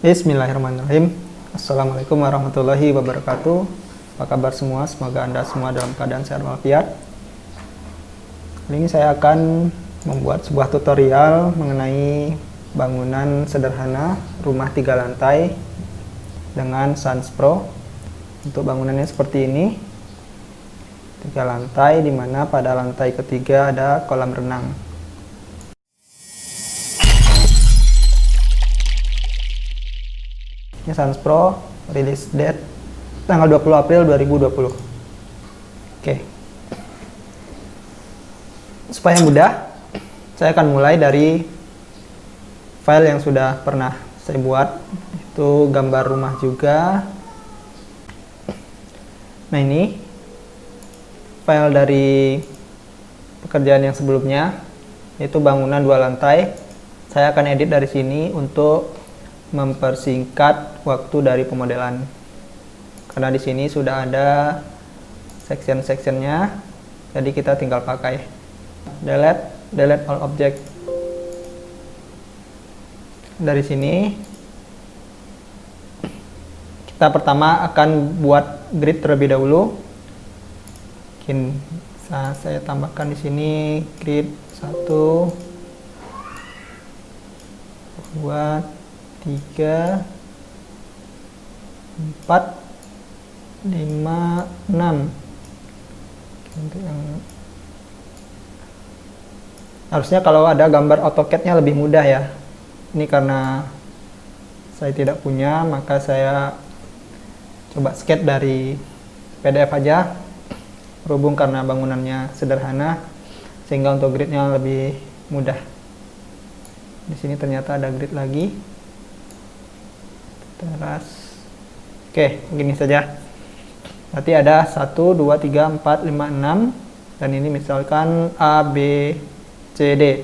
Bismillahirrahmanirrahim. Assalamualaikum warahmatullahi wabarakatuh. Apa kabar semua? Semoga Anda semua dalam keadaan sehat walafiat. Kali ini saya akan membuat sebuah tutorial mengenai bangunan sederhana rumah 3 lantai dengan Sans Pro. Untuk bangunannya seperti ini. 3 lantai, di mana pada lantai ketiga ada kolam renang. Ini Sans Pro, release date tanggal 20 April 2020. Oke. Supaya mudah, saya akan mulai dari file yang sudah pernah saya buat. Itu gambar rumah juga. Nah, ini file dari pekerjaan yang sebelumnya, yaitu bangunan 2 lantai. Saya akan edit dari sini untuk mempersingkat waktu dari pemodelan, karena di sini sudah ada section-sectionnya, jadi kita tinggal pakai delete all object. Dari sini kita pertama akan buat grid terlebih dahulu. Mungkin saya tambahkan di sini grid 1 2 3 4 5 6. Untuk yang harusnya kalau ada gambar AutoCAD-nya lebih mudah ya. Ini karena saya tidak punya, maka saya coba sketch dari PDF aja. Berhubung karena bangunannya sederhana, sehingga untuk gridnya lebih mudah. Di sini ternyata ada grid lagi. Teras. Oke, begini saja. Berarti ada 1, 2, 3, 4, 5, 6. Dan ini misalkan A, B, C, D.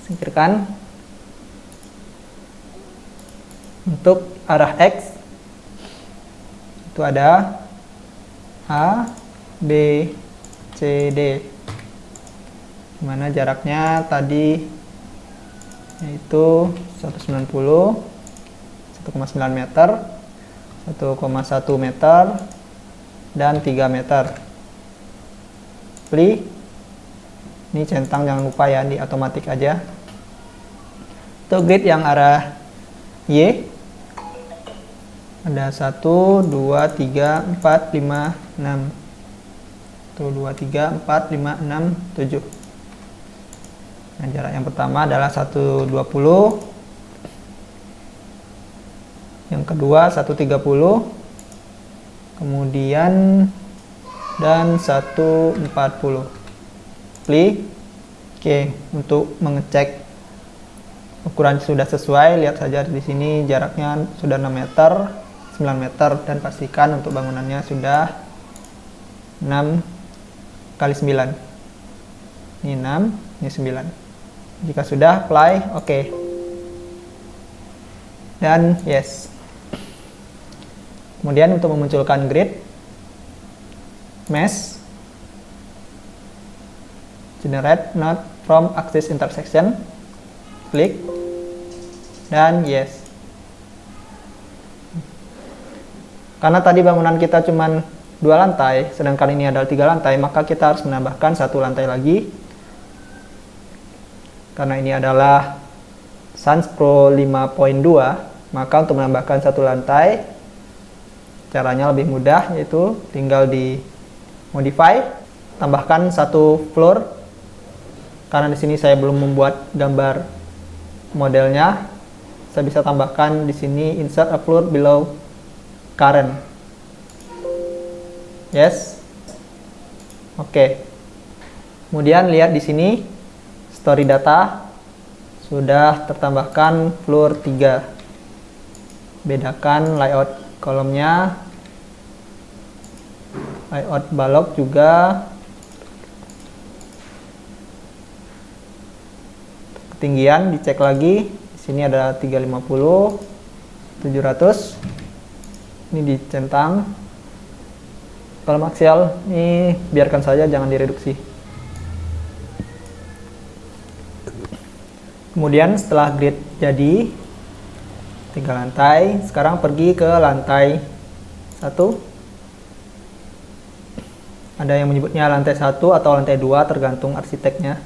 Singkirkan. Untuk arah X, itu ada A, B, C, D. Dimana jaraknya tadi yaitu 190, 1,9 meter, 1,1 meter, dan 3 meter. Apply. Ini centang jangan lupa ya, di otomatis aja. Untuk grid yang arah Y, ada 1, 2, 3, 4, 5, 6. 1, 2, 3, 4, 5, 6, 7. Nah, jarak yang pertama adalah 120. Yang kedua 130. Kemudian dan 140. Apply. Oke, untuk mengecek ukuran sudah sesuai, lihat saja di sini jaraknya sudah 6 meter, 9 meter, dan pastikan untuk bangunannya sudah 6 kali 9. Ini 6, ini 9. Jika sudah, apply, oke. Dan yes. Kemudian untuk memunculkan grid, mesh, generate node from axis intersection, klik, dan yes. Karena tadi bangunan kita cuma 2 lantai, sedangkan ini adalah 3 lantai, maka kita harus menambahkan 1 lantai lagi. Karena ini adalah Sans Pro 5.2, maka untuk menambahkan 1 lantai, caranya lebih mudah, yaitu tinggal di modify, tambahkan 1 floor. Karena di sini saya belum membuat gambar modelnya, saya bisa tambahkan di sini insert a floor below current. Yes. Oke. Kemudian lihat di sini story data sudah tertambahkan floor 3. Bedakan layout kolomnya, layout balok juga. Ketinggian dicek lagi. Di sini ada 350, 700. Ini dicentang. Kolom aksial ini biarkan saja, jangan direduksi. Kemudian setelah grid jadi, 3 lantai. Sekarang pergi ke lantai 1. Ada yang menyebutnya lantai 1 atau lantai 2 tergantung arsiteknya.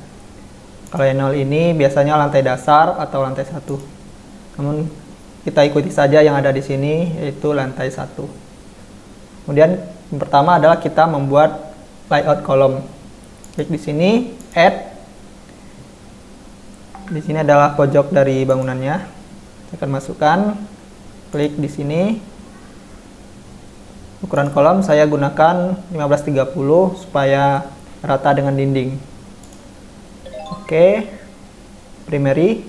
Kalau yang 0 ini biasanya lantai dasar atau lantai 1. Namun kita ikuti saja yang ada di sini, yaitu lantai 1. Kemudian yang pertama adalah kita membuat layout kolom. Klik di sini, add. Di sini adalah pojok dari bangunannya. Saya akan masukkan, klik di sini. Ukuran kolom saya gunakan 1530 supaya rata dengan dinding. Oke. Primary.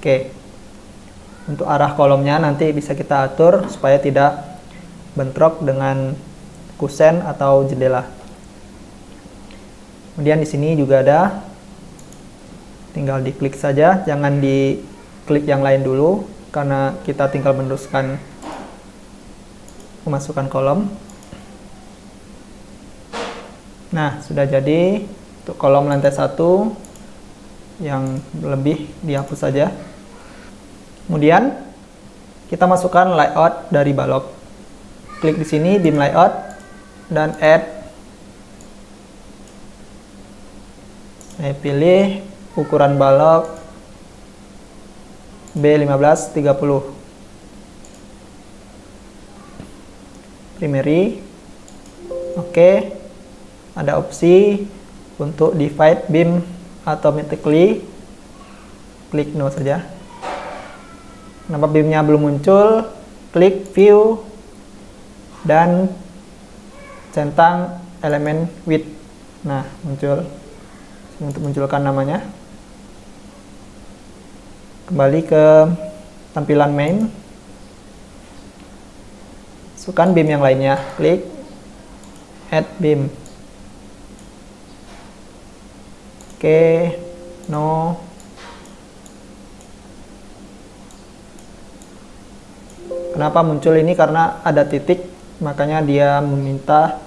Oke. Untuk arah kolomnya nanti bisa kita atur supaya tidak bentrok dengan kusen atau jendela. Kemudian di sini juga ada, tinggal diklik saja, jangan diklik yang lain dulu karena kita tinggal meneruskan pemasukan kolom. Nah, sudah jadi. Untuk kolom lantai 1 yang lebih dihapus saja. Kemudian kita masukkan layout dari balok. Klik di sini beam layout dan add. Saya pilih ukuran balok B1530. Primary. Oke. Ada opsi untuk divide beam automatically. Klik no saja. Kenapa beamnya belum muncul? Klik view dan centang elemen width. Nah, muncul. Untuk munculkan namanya. Kembali ke tampilan main. Masukkan beam yang lainnya, klik add beam. Oke, no. Kenapa muncul ini? Karena ada titik, makanya dia meminta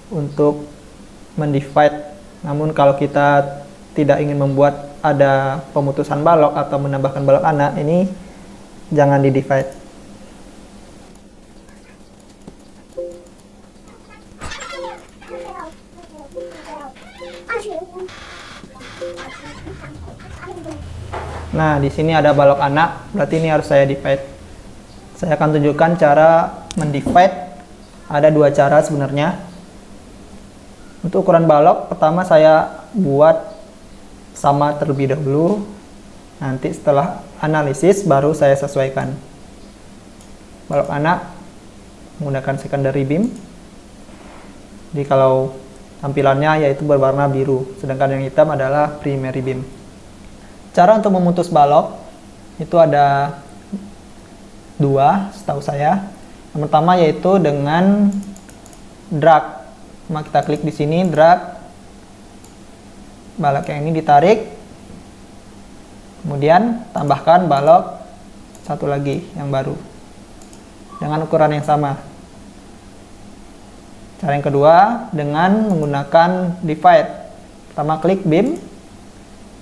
untuk mendivide. Namun kalau kita tidak ingin membuat ada pemutusan balok atau menambahkan balok anak, ini jangan di divide. Nah, di sini ada balok anak, berarti ini harus saya divide. Saya akan tunjukkan cara mendivide. Ada 2 cara sebenarnya. Untuk ukuran balok, pertama saya buat sama terlebih dahulu. Nanti setelah analisis baru saya sesuaikan. Balok anak menggunakan secondary beam. Jadi kalau tampilannya yaitu berwarna biru, sedangkan yang hitam adalah primary beam. Cara untuk memutus balok itu ada 2 setahu saya. Yang pertama yaitu dengan drag. Kita klik di sini, drag. Balok yang ini ditarik. Kemudian tambahkan balok satu lagi yang baru dengan ukuran yang sama. Cara yang kedua dengan menggunakan divide. Pertama klik beam,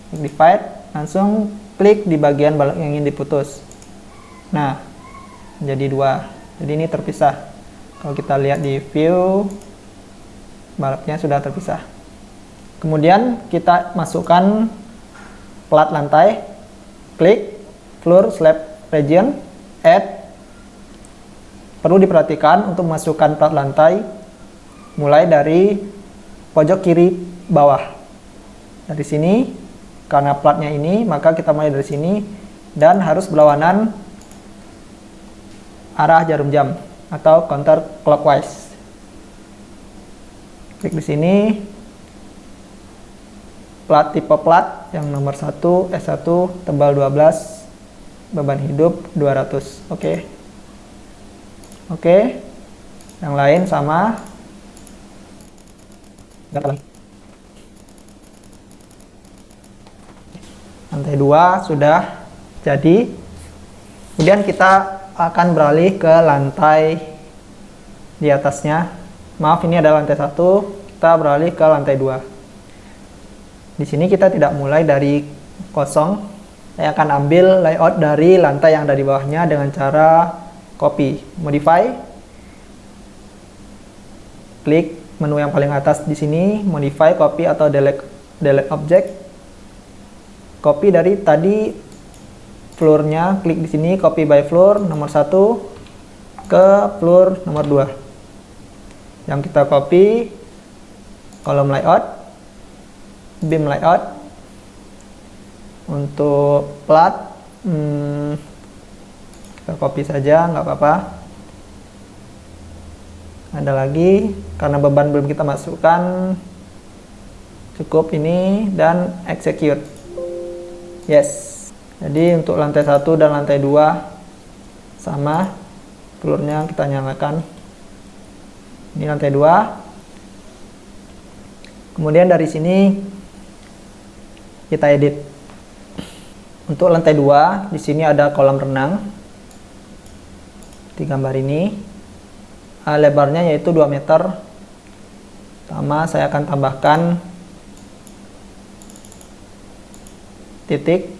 klik divide, langsung klik di bagian balok yang ingin diputus. Nah, menjadi 2. Jadi ini terpisah. Kalau kita lihat di view, baloknya sudah terpisah. Kemudian kita masukkan plat lantai, klik floor slab region, add. Perlu diperhatikan untuk masukkan plat lantai mulai dari pojok kiri bawah. Dari sini, karena platnya ini, maka kita mulai dari sini dan harus berlawanan arah jarum jam atau counter clockwise. Klik di sini, plat tipe plat yang nomor 1 S1 tebal 12, beban hidup 200. Oke. Yang lain sama. Lantai 2 sudah jadi. Kemudian kita akan beralih ke lantai di atasnya. Maaf, ini ada lantai 1, kita beralih ke lantai 2. Di sini kita tidak mulai dari kosong, Saya akan ambil layout dari lantai yang ada di bawahnya dengan cara copy, modify, klik menu yang paling atas di sini, modify, copy atau delete object. Copy dari tadi floor-nya, klik di sini, copy by floor nomor 1 ke floor nomor 2. Yang kita copy kolom layout, beam layout. Untuk plat kita copy saja, nggak apa-apa. Ada lagi, karena beban belum kita masukkan, cukup ini dan execute. Yes. Jadi untuk lantai 1 dan lantai 2 sama, floor-nya kita nyalakan. Ini lantai 2. Kemudian dari sini kita edit. Untuk lantai 2, di sini ada kolam renang di gambar ini. Lebarnya yaitu 2 meter. Pertama saya akan tambahkan titik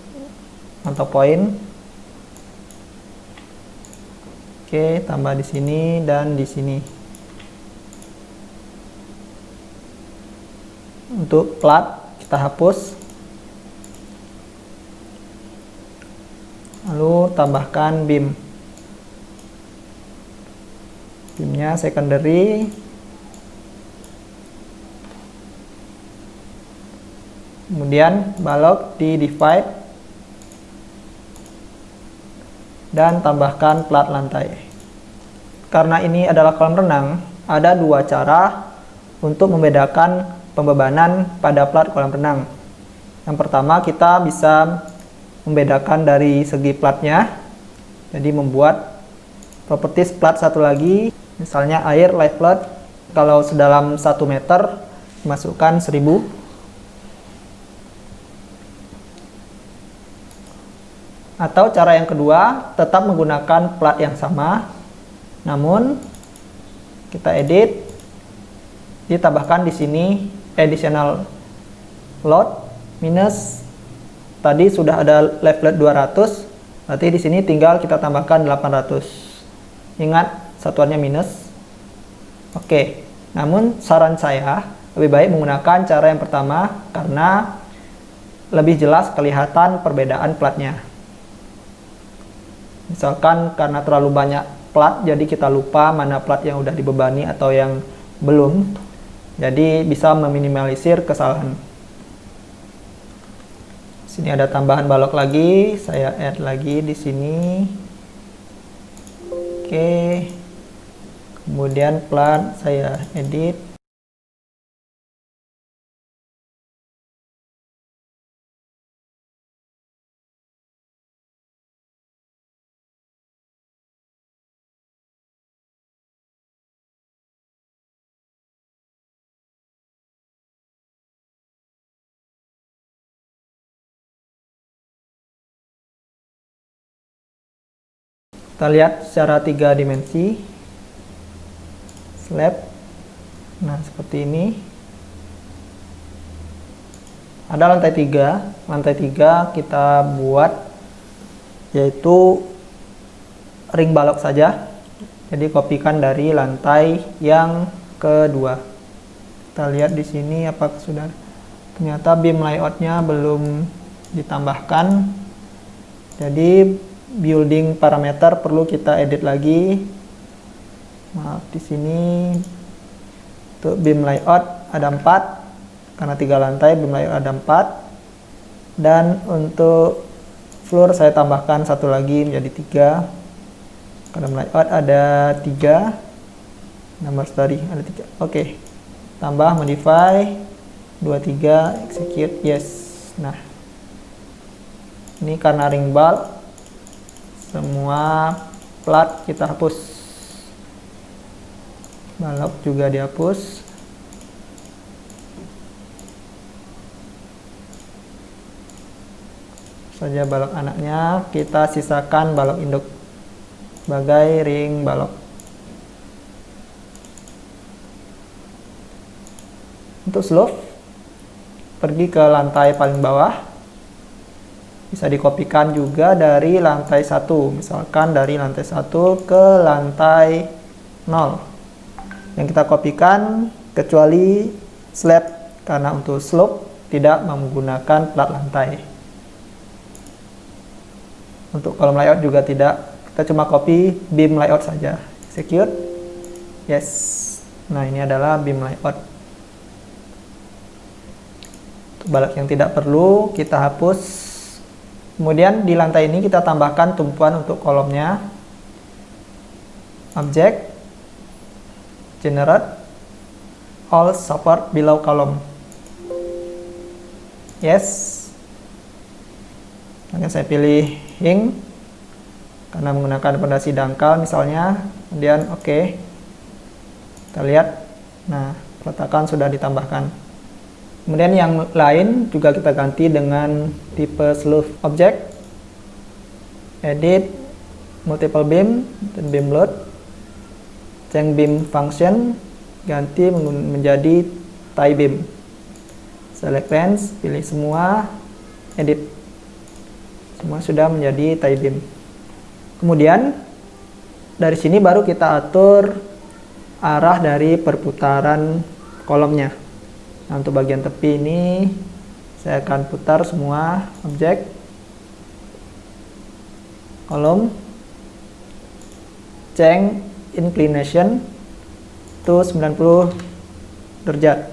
atau poin. Oke, tambah di sini dan di sini. Untuk plat kita hapus. Lalu tambahkan beam. Beamnya secondary. Kemudian balok di divide dan tambahkan plat lantai. Karena ini adalah kolam renang, ada 2 cara untuk membedakan pembebanan pada plat kolam renang. Yang pertama, kita bisa membedakan dari segi platnya. Jadi membuat properties plat satu lagi, misalnya air life float, kalau sedalam 1 meter masukkan 1000. Atau cara yang kedua, tetap menggunakan plat yang sama, namun kita edit, ditambahkan di sini additional load minus. Tadi sudah ada life float 200, berarti di sini tinggal kita tambahkan 800. Ingat satuannya minus. Oke, namun saran saya lebih baik menggunakan cara yang pertama karena lebih jelas kelihatan perbedaan platnya. Misalkan karena terlalu banyak plat, jadi kita lupa mana plat yang udah dibebani atau yang belum. Jadi bisa meminimalisir kesalahan. Sini ada tambahan balok lagi, saya add lagi di sini. Oke. Kemudian plat saya edit. Kita lihat secara 3 dimensi slab. Nah, seperti ini. Ada lantai 3. Lantai 3 kita buat yaitu ring balok saja. Jadi kopikan dari lantai yang kedua. Kita lihat di sini apakah sudah, ternyata beam layoutnya belum ditambahkan. Jadi building parameter perlu kita edit lagi. Maaf, di sini untuk beam layout ada 4 karena 3 lantai, beam layout ada 4. Dan untuk floor saya tambahkan 1 lagi menjadi 3. Column layout ada 3, number story ada 3. Oke, tambah modify 23, execute, yes. Nah, ini karena ring bulb, semua plat kita hapus, balok juga dihapus. Saja balok anaknya, kita sisakan balok induk sebagai ring balok. Untuk slope, pergi ke lantai paling bawah, bisa dikopikan juga dari lantai 1, misalkan dari lantai 1 ke lantai 0. Yang kita kopikan kecuali slab, karena untuk slope tidak menggunakan plat lantai. Untuk kolom layout juga tidak, kita cuma copy beam layout saja. Execute, yes. Nah, ini adalah beam layout. Untuk balok yang tidak perlu kita hapus. Kemudian di lantai ini kita tambahkan tumpuan untuk kolomnya. Object, generate all support below column. Yes. Akan saya pilih hing karena menggunakan fondasi dangkal misalnya. Kemudian oke. Kita lihat. Nah, peletakan sudah ditambahkan. Kemudian yang lain juga kita ganti dengan tipe sleeve object, edit, multiple beam, dan beam load, change beam function, ganti menjadi tie beam. Select range, pilih semua, edit. Semua sudah menjadi tie beam. Kemudian dari sini baru kita atur arah dari perputaran kolomnya. Nah, untuk bagian tepi ini saya akan putar semua objek, kolom, change inclination to 90 derajat.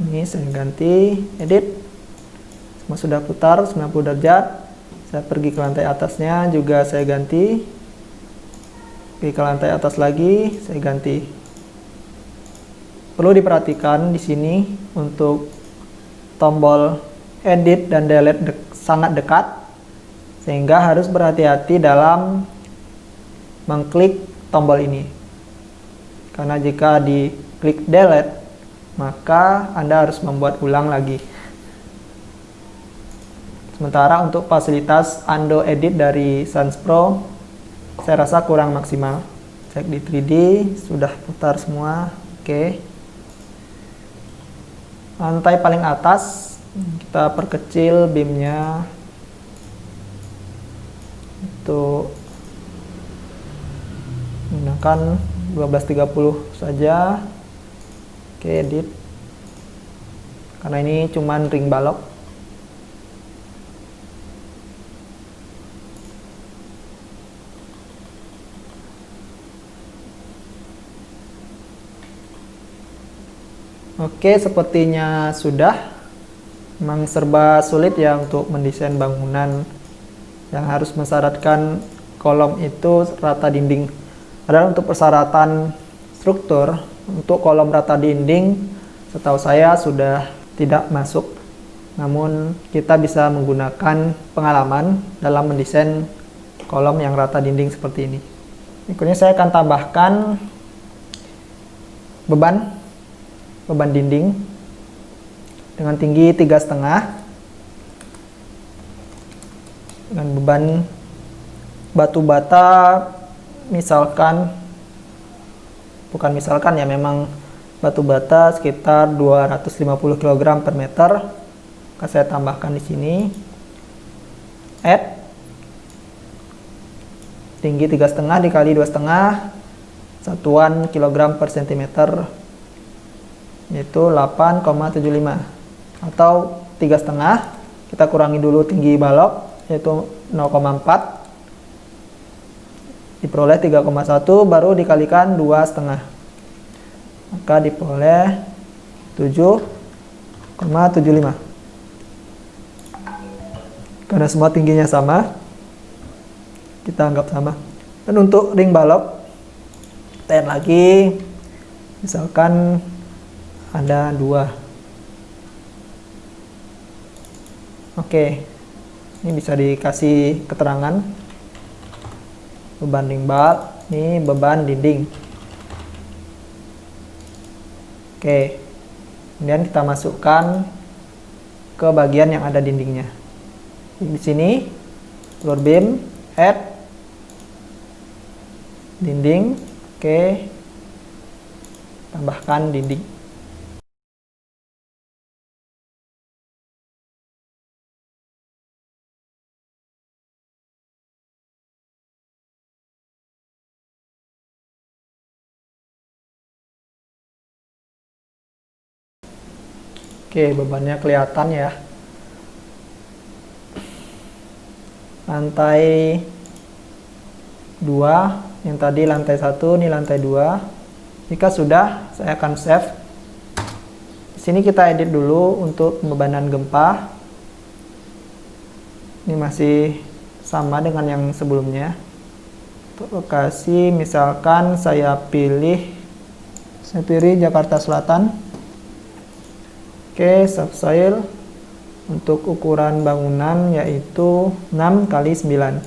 Ini saya ganti, edit, semua sudah putar 90 derajat. Saya pergi ke lantai atasnya juga saya ganti, pergi ke lantai atas lagi saya ganti. Perlu diperhatikan di sini untuk tombol edit dan delete sangat dekat, sehingga harus berhati-hati dalam mengklik tombol ini. Karena jika diklik delete, maka Anda harus membuat ulang lagi. Sementara untuk fasilitas undo edit dari Sans Pro, saya rasa kurang maksimal. Cek di 3D, sudah putar semua, oke. Lantai paling atas kita perkecil beamnya untuk menggunakan 1230 saja. Oke, edit, karena ini cuman ring balok. Oke, sepertinya sudah. Memang serba sulit ya untuk mendesain bangunan yang harus mensyaratkan kolom itu rata dinding. Padahal untuk persyaratan struktur, untuk kolom rata dinding, setahu saya sudah tidak masuk. Namun kita bisa menggunakan pengalaman dalam mendesain kolom yang rata dinding seperti ini. Berikutnya saya akan tambahkan beban dinding dengan tinggi 3,5 dengan beban batu bata, misalkan, bukan misalkan ya, memang batu bata sekitar 250 kg per meter. Maka saya tambahkan di sini, add tinggi 3,5 dikali 2,5 satuan kilogram per sentimeter, yaitu 8,75, atau 3,5 kita kurangi dulu tinggi balok yaitu 0,4 diperoleh 3,1, baru dikalikan 2,5 maka diperoleh 7,75. Karena semua tingginya sama, kita anggap sama. Dan untuk ring balok kita add lagi, misalkan ada 2. Oke, ini bisa dikasih keterangan beban ring bal, ini beban dinding. Oke, kemudian kita masukkan ke bagian yang ada dindingnya. Di sini floor beam, add dinding. Oke, tambahkan dinding. Oke, bebannya kelihatan ya. Lantai 2, yang tadi lantai 1, ini lantai 2. Jika sudah, saya akan save. Di sini kita edit dulu untuk pembebanan gempa. Ini masih sama dengan yang sebelumnya. Untuk lokasi, misalkan saya pilih Jakarta Selatan. Oke, subsoil. Untuk ukuran bangunan yaitu 6 kali 9.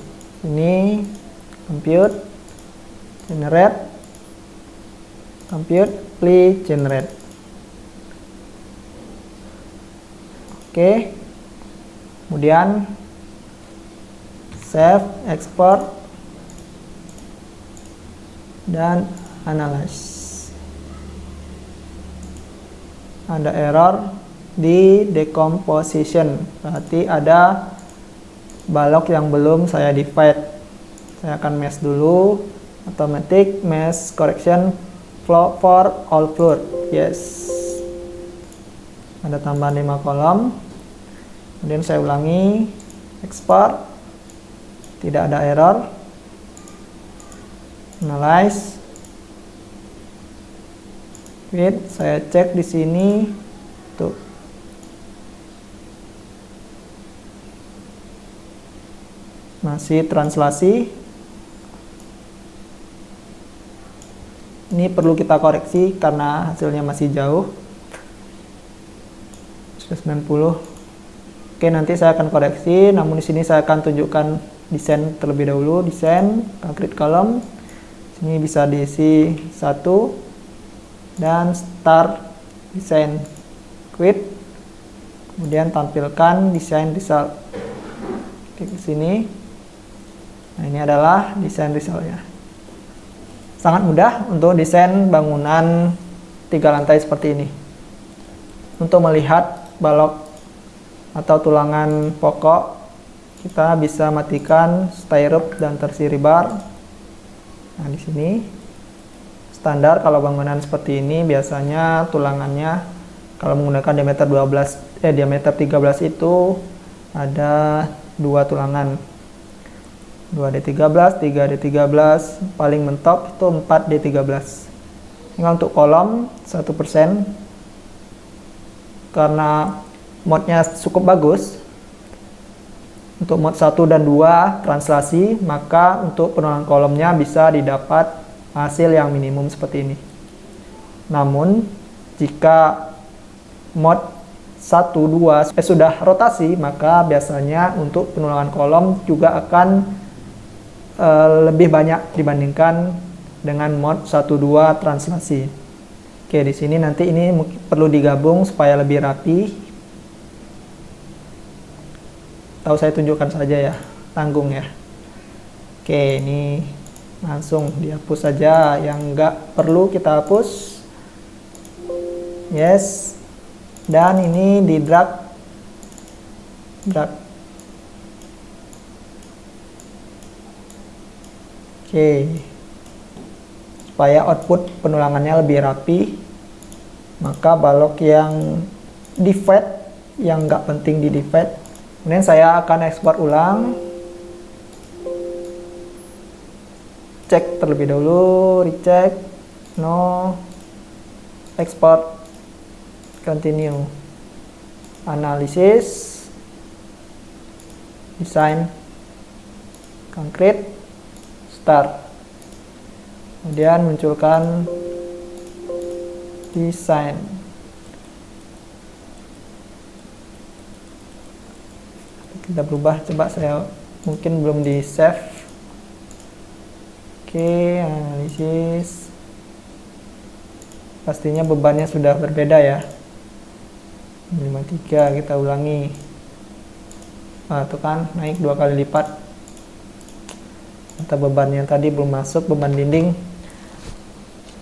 Ini compute, please generate. Oke. Kemudian save, export, dan analyze. Ada error di decomposition, berarti ada balok yang belum saya divide. Saya akan mesh dulu, automatic mesh correction for all floor. Yes, ada tambahan 5 kolom. Kemudian saya ulangi, export, tidak ada error, analyze. Wait, saya cek di sini tuh. Masih translasi. Ini perlu kita koreksi karena hasilnya masih jauh. 190. Oke, nanti saya akan koreksi, namun di sini saya akan tunjukkan desain terlebih dahulu. Desain concrete column. Sini bisa diisi 1 dan start desain quit. Kemudian tampilkan desain result. Klik ke sini. Nah, ini adalah desain resultnya. Sangat mudah untuk desain bangunan 3 lantai seperti ini. Untuk melihat balok atau tulangan pokok, kita bisa matikan stay rope dan tertiary bar. Nah, di sini standar kalau bangunan seperti ini biasanya tulangannya kalau menggunakan diameter 13 itu ada 2 tulangan. 2D13, 3D13, paling mentok itu 4D13. Tinggal untuk kolom 1%. Karena modnya cukup bagus, untuk mod 1 dan 2 translasi, maka untuk penurunan kolomnya bisa didapat hasil yang minimum seperti ini. Namun jika mod 1, 2 sudah rotasi, maka biasanya untuk penurunan kolom juga akan lebih banyak dibandingkan dengan mod 1, 2 translasi. Oke, di sini nanti ini perlu digabung supaya lebih rapi. Tahu saya tunjukkan saja ya, tanggung ya. Oke, ini langsung dihapus saja, yang enggak perlu kita hapus. Yes. Dan ini di drag. Oke. Supaya output penulangannya lebih rapi, maka balok yang divide, yang nggak penting di divide, kemudian saya akan ekspor ulang. Cek terlebih dahulu, recheck, no, export, continue, analisis, design, concrete, start. Kemudian munculkan desain. Kita berubah, coba saya mungkin belum di save. Oke, analisis. Pastinya bebannya sudah berbeda ya. 53, kita ulangi. Nah, itu kan naik 2 kali lipat. Atau bebannya tadi belum masuk, beban dinding.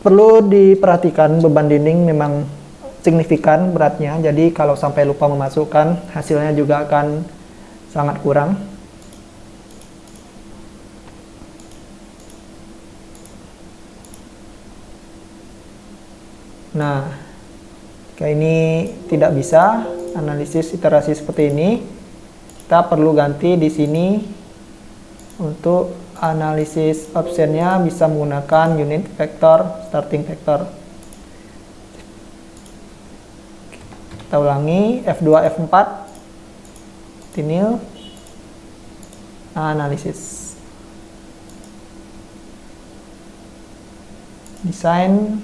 Perlu diperhatikan, beban dinding memang signifikan beratnya, jadi kalau sampai lupa memasukkan, hasilnya juga akan sangat kurang. Nah, Jika ini tidak bisa analisis iterasi seperti ini, kita perlu ganti di sini. Untuk analisis optionnya bisa menggunakan unit vector, starting vector. Kita ulangi F2 F4 tinil analisis desain.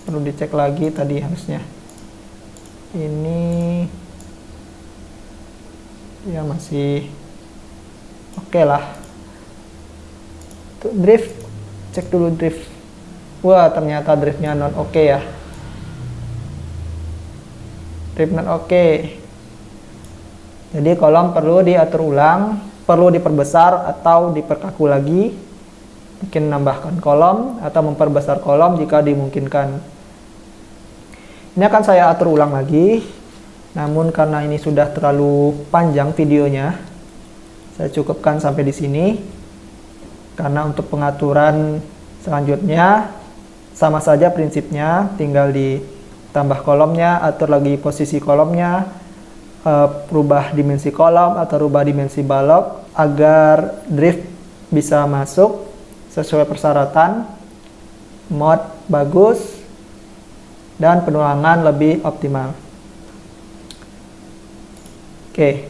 Perlu dicek lagi tadi harusnya ini ya masih oke lah. Untuk drift, cek dulu drift. Wah, ternyata driftnya non oke ya. Drift non oke. Jadi kolom perlu diatur ulang, perlu diperbesar atau diperkaku lagi. Mungkin menambahkan kolom atau memperbesar kolom jika dimungkinkan. Ini akan saya atur ulang lagi. Namun karena ini sudah terlalu panjang videonya, saya cukupkan sampai di sini. Karena untuk pengaturan selanjutnya sama saja prinsipnya, tinggal ditambah kolomnya, atur lagi posisi kolomnya, rubah dimensi kolom atau rubah dimensi balok agar drift bisa masuk sesuai persyaratan, mode bagus, dan penulangan lebih optimal. Oke,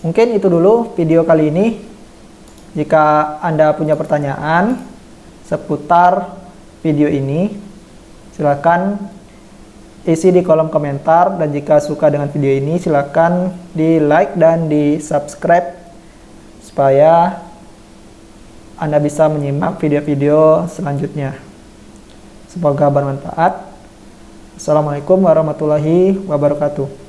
mungkin itu dulu video kali ini. Jika Anda punya pertanyaan seputar video ini, silakan isi di kolom komentar. Dan jika suka dengan video ini, silakan di like dan di subscribe supaya Anda bisa menyimak video-video selanjutnya. Semoga bermanfaat. Assalamualaikum warahmatullahi wabarakatuh.